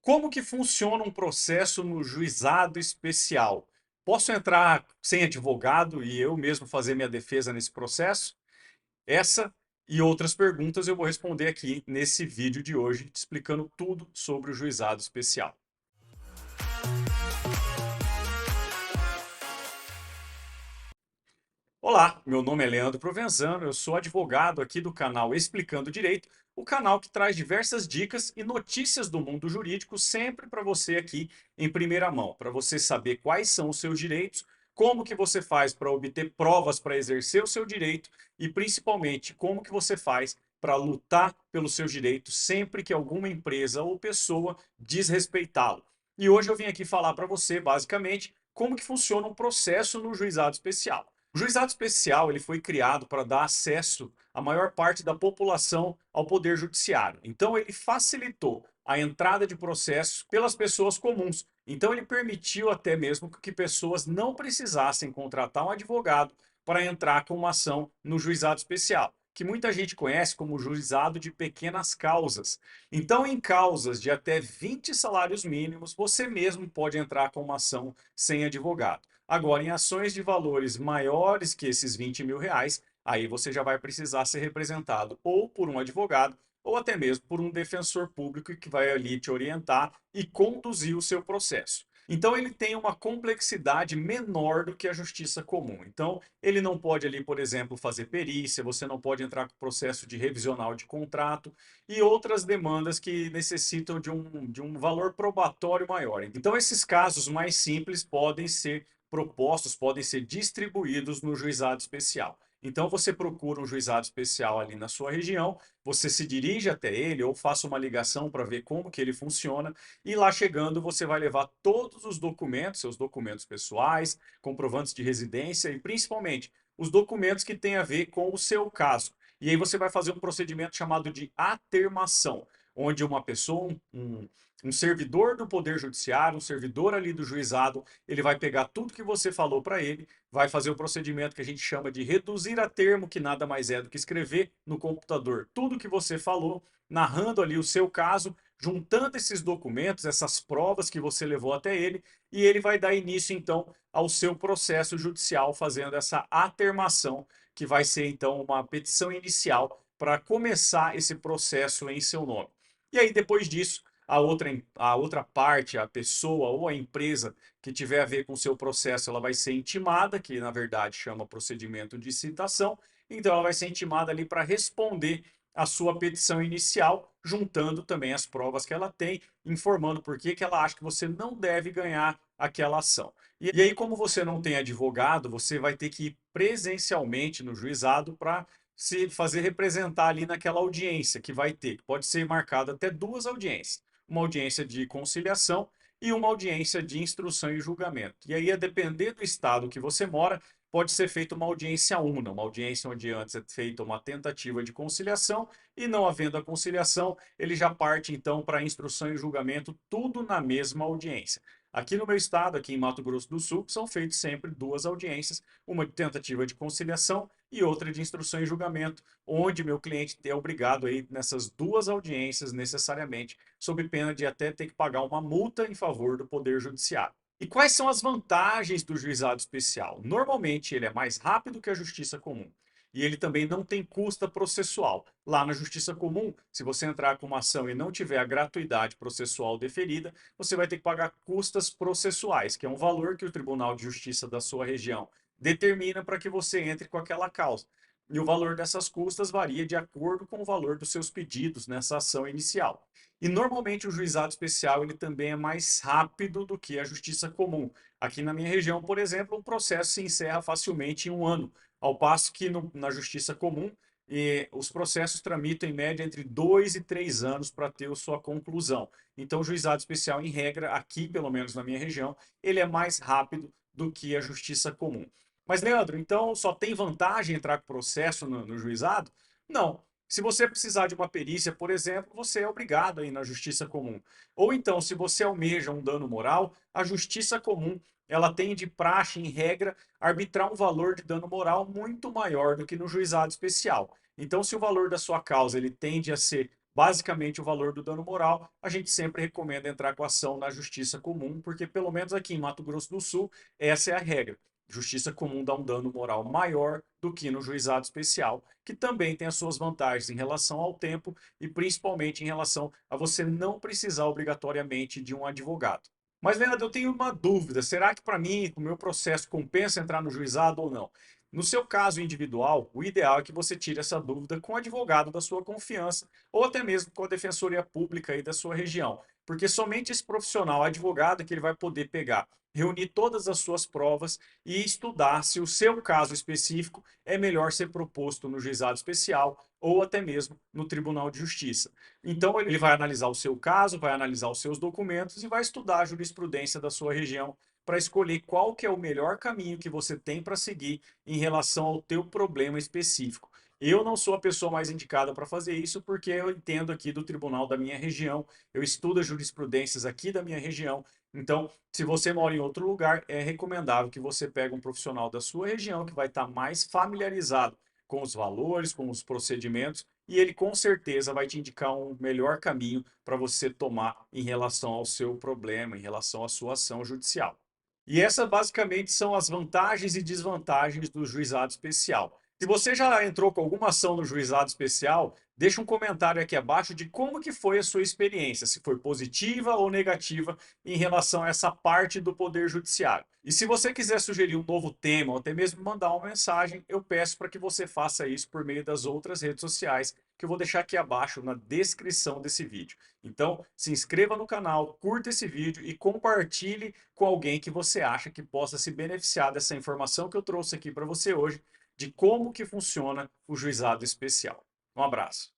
Como que funciona um processo no juizado especial? Posso entrar sem advogado e eu mesmo fazer minha defesa nesse processo? Essa e outras perguntas eu vou responder aqui nesse vídeo de hoje, te explicando tudo sobre o juizado especial. Olá, meu nome é Leandro Provenzano, eu sou advogado aqui do canal Explicando Direito, o canal que traz diversas dicas e notícias do mundo jurídico sempre para você aqui em primeira mão, para você saber quais são os seus direitos, como que você faz para obter provas para exercer o seu direito e principalmente como que você faz para lutar pelos seus direitos sempre que alguma empresa ou pessoa desrespeitá-lo. E hoje eu vim aqui falar para você basicamente como que funciona um processo no juizado especial. O juizado especial ele foi criado para dar acesso à maior parte da população ao poder judiciário. Então ele facilitou a entrada de processos pelas pessoas comuns. Então ele permitiu até mesmo que pessoas não precisassem contratar um advogado para entrar com uma ação no juizado especial, que muita gente conhece como juizado de pequenas causas. Então, em causas de até 20 salários mínimos, você mesmo pode entrar com uma ação sem advogado. Agora, em ações de valores maiores que esses 20 mil reais, aí você já vai precisar ser representado ou por um advogado ou até mesmo por um defensor público que vai ali te orientar e conduzir o seu processo. Então ele tem uma complexidade menor do que a justiça comum. Então ele não pode ali, por exemplo, fazer perícia, você não pode entrar com processo de revisional de contrato e outras demandas que necessitam de um valor probatório maior. Então esses casos mais simples podem ser propostos, podem ser distribuídos no juizado especial. Então você procura um juizado especial ali na sua região, você se dirige até ele ou faça uma ligação para ver como que ele funciona e lá chegando você vai levar todos os documentos, seus documentos pessoais, comprovantes de residência e principalmente os documentos que têm a ver com o seu caso. E aí você vai fazer um procedimento chamado de atermação, onde uma pessoa, um servidor do Poder Judiciário, um servidor ali do juizado, ele vai pegar tudo que você falou para ele, vai fazer o procedimento que a gente chama de reduzir a termo, que nada mais é do que escrever no computador tudo que você falou, narrando ali o seu caso, juntando esses documentos, essas provas que você levou até ele, e ele vai dar início então ao seu processo judicial, fazendo essa atermação, que vai ser então uma petição inicial para começar esse processo em seu nome. E aí, depois disso, a outra parte, a pessoa ou a empresa que tiver a ver com o seu processo, ela vai ser intimada, que na verdade chama procedimento de citação. Então, ela vai ser intimada ali para responder a sua petição inicial, juntando também as provas que ela tem, informando por que ela acha que você não deve ganhar aquela ação. E aí, como você não tem advogado, você vai ter que ir presencialmente no juizado para se fazer representar ali naquela audiência que vai ter. Pode ser marcada até duas audiências, uma audiência de conciliação e uma audiência de instrução e julgamento. E aí, a depender do estado que você mora, pode ser feita uma audiência una, uma audiência onde antes é feita uma tentativa de conciliação e não havendo a conciliação, ele já parte então para a instrução e julgamento, tudo na mesma audiência. Aqui no meu estado, aqui em Mato Grosso do Sul, são feitas sempre duas audiências, uma de tentativa de conciliação e outra de instrução e julgamento, onde meu cliente é obrigado aí nessas duas audiências necessariamente, sob pena de até ter que pagar uma multa em favor do Poder Judiciário. E quais são as vantagens do juizado especial? Normalmente ele é mais rápido que a justiça comum. E ele também não tem custa processual. Lá na justiça comum, se você entrar com uma ação e não tiver a gratuidade processual deferida, você vai ter que pagar custas processuais, que é um valor que o Tribunal de Justiça da sua região determina para que você entre com aquela causa. E o valor dessas custas varia de acordo com o valor dos seus pedidos nessa ação inicial. E normalmente o juizado especial ele também é mais rápido do que a justiça comum. Aqui na minha região, por exemplo, o processo se encerra facilmente em um ano, ao passo que na justiça comum os processos tramitam em média entre 2 e 3 anos para ter a sua conclusão. Então, o juizado especial, em regra, aqui, pelo menos na minha região, ele é mais rápido do que a justiça comum. Mas, Leandro, então só tem vantagem entrar com processo no juizado? Não. Se você precisar de uma perícia, por exemplo, você é obrigado a ir na justiça comum. Ou então, se você almeja um dano moral, a justiça comum ela tem de praxe, em regra, arbitrar um valor de dano moral muito maior do que no juizado especial. Então, se o valor da sua causa ele tende a ser basicamente o valor do dano moral, a gente sempre recomenda entrar com ação na justiça comum, porque pelo menos aqui em Mato Grosso do Sul, essa é a regra. Justiça comum dá um dano moral maior do que no juizado especial, que também tem as suas vantagens em relação ao tempo e principalmente em relação a você não precisar obrigatoriamente de um advogado. Mas, Leandro, eu tenho uma dúvida. Será que para mim, o meu processo compensa entrar no juizado ou não? No seu caso individual, o ideal é que você tire essa dúvida com o advogado da sua confiança ou até mesmo com a defensoria pública aí da sua região, porque somente esse profissional advogado que ele vai poder pegar, reunir todas as suas provas e estudar se o seu caso específico é melhor ser proposto no juizado especial ou até mesmo no Tribunal de Justiça. Então ele vai analisar o seu caso, vai analisar os seus documentos e vai estudar a jurisprudência da sua região para escolher qual que é o melhor caminho que você tem para seguir em relação ao teu problema específico. Eu não sou a pessoa mais indicada para fazer isso porque eu entendo aqui do tribunal da minha região, eu estudo as jurisprudências aqui da minha região. Então, se você mora em outro lugar, é recomendável que você pegue um profissional da sua região que vai estar mais familiarizado com os valores, com os procedimentos, e ele com certeza vai te indicar um melhor caminho para você tomar em relação ao seu problema, em relação à sua ação judicial. E essas basicamente são as vantagens e desvantagens do juizado especial. Se você já entrou com alguma ação no juizado especial, deixa um comentário aqui abaixo de como que foi a sua experiência, se foi positiva ou negativa em relação a essa parte do Poder Judiciário. E se você quiser sugerir um novo tema ou até mesmo mandar uma mensagem, eu peço para que você faça isso por meio das outras redes sociais que eu vou deixar aqui abaixo na descrição desse vídeo. Então, se inscreva no canal, curta esse vídeo e compartilhe com alguém que você acha que possa se beneficiar dessa informação que eu trouxe aqui para você hoje, de como que funciona o juizado especial. Um abraço.